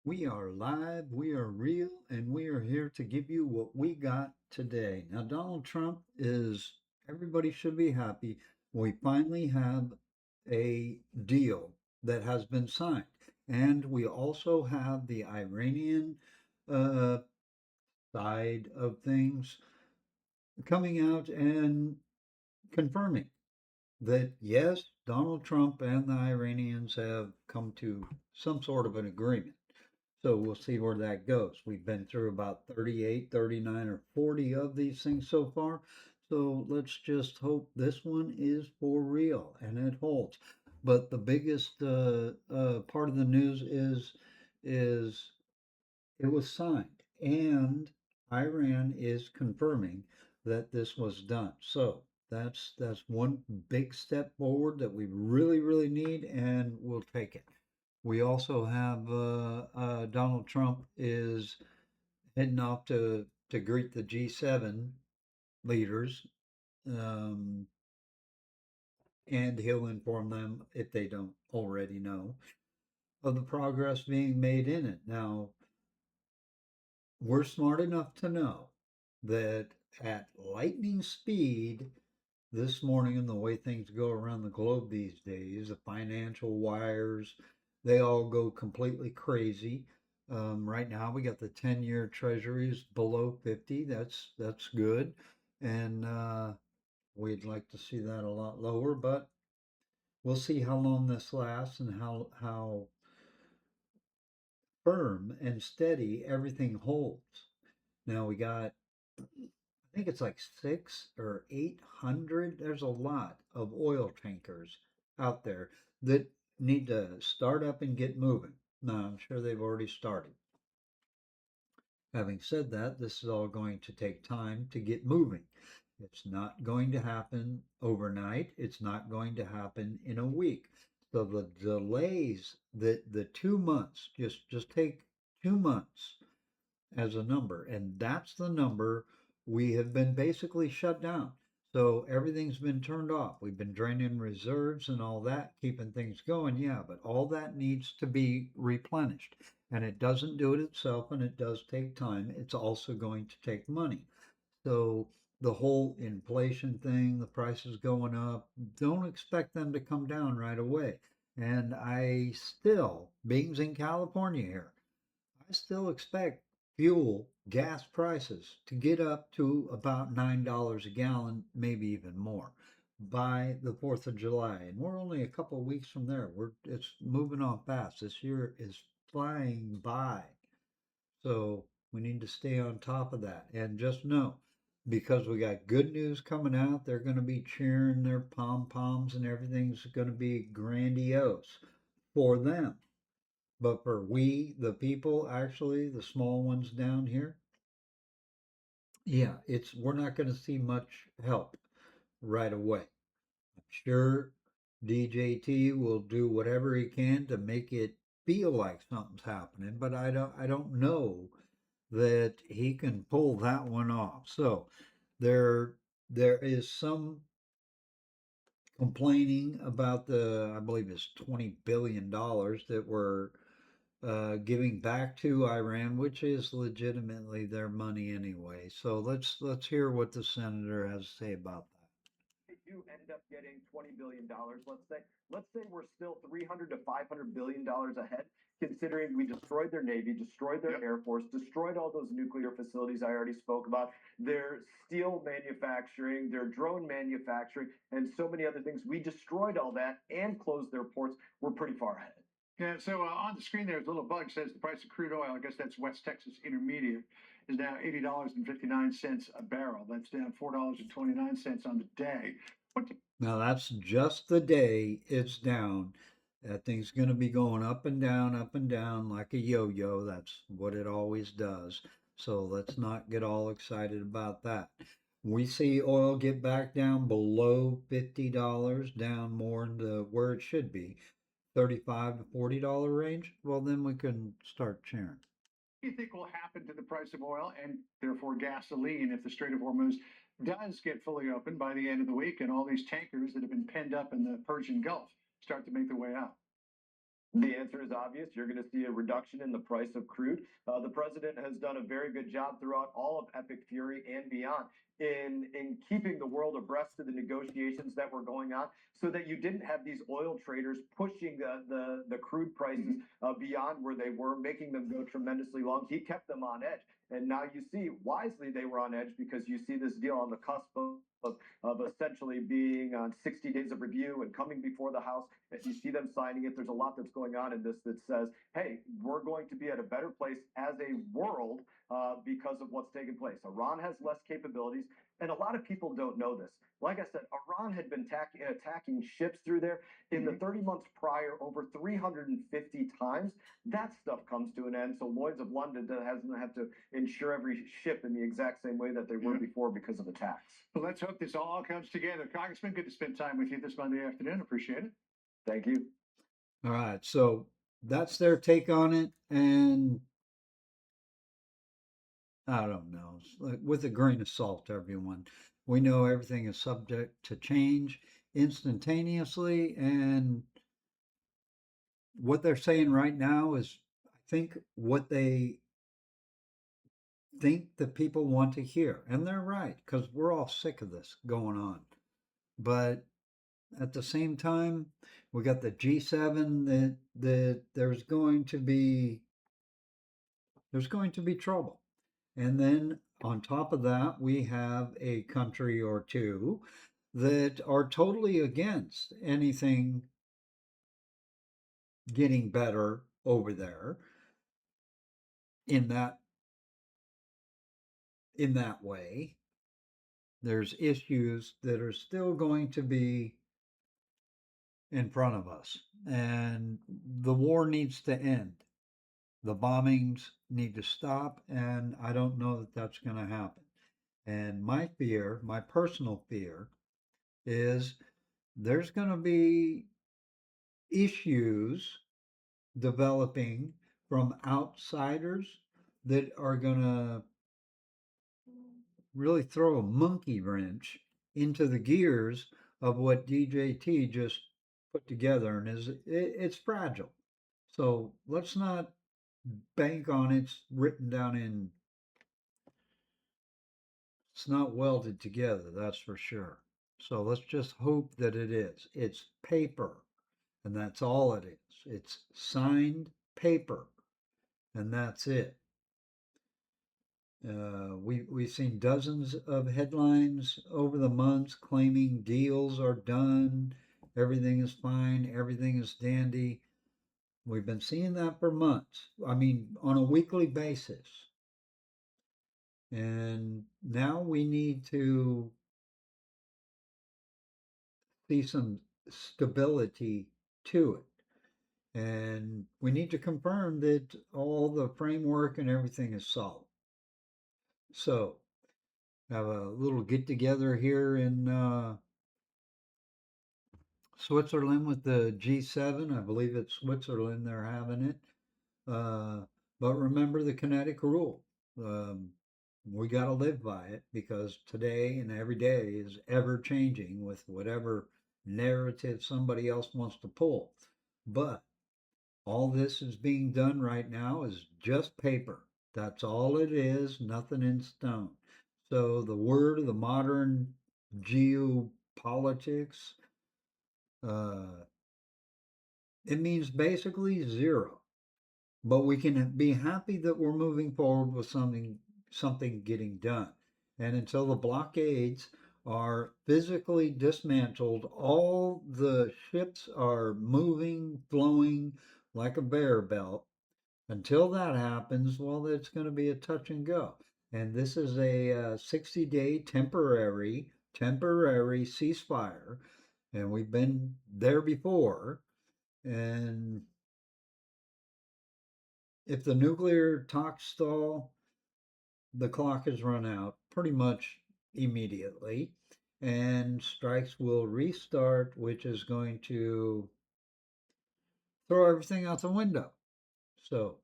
We are live, we are real, and we are here to give you what we got today. Now, Donald Trump is, everybody should be happy. We finally have a deal that has been signed. And we also have the Iranian uh, side of things coming out and confirming that yes, Donald Trump and the Iranians have come to some sort of an agreement. So we'll see where that goes. We've been through about 38, 39, or 40 of these things so far. So let's just hope this one is for real and it holds. But the biggest part of the news is it was signed, and Iran is confirming that this was done. So that's one big step forward that we really need, and we'll take it. We also have Donald Trump is heading off to greet the G7 leaders, um, and he'll inform them if they don't already know of the progress being made in it. Now, we're smart enough to know that at lightning speed this morning, and the way things go around the globe these days, the financial wires, they all go completely crazy. Right now, we got the 10-year treasuries below 50. That's good, and we'd like to see that a lot lower, but we'll see how long this lasts and how firm and steady everything holds. Now we got, I think it's like six or 800. There's a lot of oil tankers out there that need to start up and get moving. Now, I'm sure they've already started. Having said that, this is all going to take time to get moving. It's not going to happen overnight. It's not going to happen in a week. So the delays, the 2 months, just take 2 months as a number, and that's the number we have been basically shut down. So everything's been turned off. We've been draining reserves and all that, keeping things going, yeah, but all that needs to be replenished. And it doesn't do it itself, and it does take time. It's also going to take money. So the whole inflation thing, the prices going up, don't expect them to come down right away. And I still, being in California here, I still expect fuel, gas prices to get up to about $9 a gallon, maybe even more by the 4th of July. And we're only a couple of weeks from there. It's moving on fast. This year is flying by. So we need to stay on top of that. And just know, because we got good news coming out, they're going to be cheering their pom poms and everything's going to be grandiose for them. But for we, the people, actually, the small ones down here, yeah, it's we're not going to see much help right away. I'm sure DJT will do whatever he can to make it feel like something's happening, but I don't know that he can pull that one off. So there there is some complaining about the, I believe it's $20 billion that we're giving back to Iran, which is legitimately their money anyway. So let's hear what the senator has to say about that. They do end up getting $20 billion, let's say we're still 300 to $500 billion ahead, considering we destroyed their navy, destroyed their air force, destroyed all those nuclear facilities I already spoke about, their steel manufacturing, their drone manufacturing, and so many other things. We destroyed all that and closed their ports. We're pretty far ahead. Yeah, so on the screen there's a little bug says the price of crude oil, I guess that's West Texas Intermediate, is now $80.59 a barrel. That's down $4.29 on the day. What do Now that's just the day it's down. That thing's going to be going up and down like a yo-yo. That's what it always does. So let's not get all excited about that. We see oil get back down below $50, down more into where it should be, 35 to $40 range. Well, then we can start cheering. you think will happen to the price of oil and therefore gasoline if the Strait of Hormuz does get fully open by the end of the week and all these tankers that have been penned up in the Persian Gulf start to make their way out? The answer is obvious. You're going to see a reduction in the price of crude. The president has done a very good job throughout all of Epic Fury and beyond in keeping the world abreast of the negotiations that were going on, so that you didn't have these oil traders pushing the crude prices beyond where they were, making them go tremendously long. He kept them on edge, and now you see wisely they were on edge, because you see this deal on the cusp of essentially being on 60 days of review and coming before the House. If you see them signing it, there's a lot that's going on in this that says, hey, we're going to be at a better place as a world because of what's taken place. Iran has less capabilities, and a lot of people don't know this. Like I said, Iran had been attacking ships through there in the 30 months prior over 350 times. That stuff comes to an end. So Lloyd's of London doesn't have to insure every ship in the exact same way that they were before because of the tax. Well, let's hope this all comes together. Congressman, good to spend time with you this Monday afternoon. Appreciate it. Thank you. All right, so that's their take on it, and I don't know, with a grain of salt, everyone. We know everything is subject to change instantaneously, and what they're saying right now is, I think, what they think that people want to hear. And they're right, because we're all sick of this going on. But at the same time, we got the G7 that there's going to be trouble. And then on top of that, we have a country or two that are totally against anything getting better over there in that way. There's issues that are still going to be in front of us, and the war needs to end. The bombings need to stop, and I don't know that that's going to happen. And my fear, my personal fear, is there's going to be issues developing from outsiders that are going to really throw a monkey wrench into the gears of what DJT just put together, and it's fragile. So let's not bank on it's written down in. It's not welded together, that's for sure. So let's just hope that it is. It's paper, and that's all it is. It's signed paper, and that's it. We've seen dozens of headlines over the months claiming deals are done, everything is fine, everything is dandy. We've been seeing that for months. I mean, on a weekly basis. And now we need to see some stability to it. And we need to confirm that all the framework and everything is solid. So, have a little get together here in Switzerland with the G7. I believe it's Switzerland they're having it. Uh, but remember the kinetic rule. Um, we got to live by it, because today and every day is ever changing with whatever narrative somebody else wants to pull. But all this is being done right now is just paper. That's all it is, nothing in stone. So the word of the modern geopolitics, uh, it means basically zero. But we can be happy that we're moving forward with something getting done. And until the blockades are physically dismantled, all the ships are moving, flowing like a bear belt. Until that happens, well, it's going to be a touch and go. And this is a 60-day temporary ceasefire, and we've been there before. And if the nuclear talks stall, the clock has run out pretty much immediately, and strikes will restart, which is going to throw everything out the window. So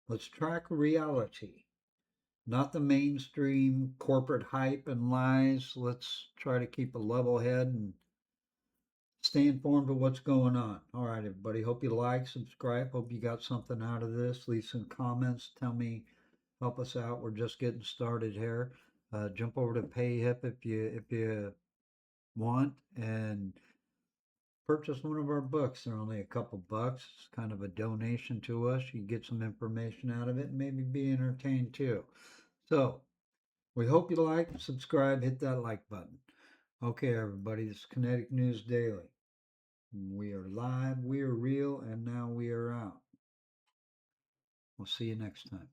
let's track reality, not the mainstream corporate hype and lies. Let's try to keep a level head and stay informed of what's going on. All right, everybody. Hope you like, subscribe. Hope you got something out of this. Leave some comments. Tell me, help us out. We're just getting started here. Jump over to PayHip if you want and purchase one of our books. They're only a couple bucks. It's kind of a donation to us. You get some information out of it and maybe be entertained too. So we hope you like, subscribe, hit that like button. Okay, everybody, this is Kinetic News Daily. We are live, we are real, and now we are out. We'll see you next time.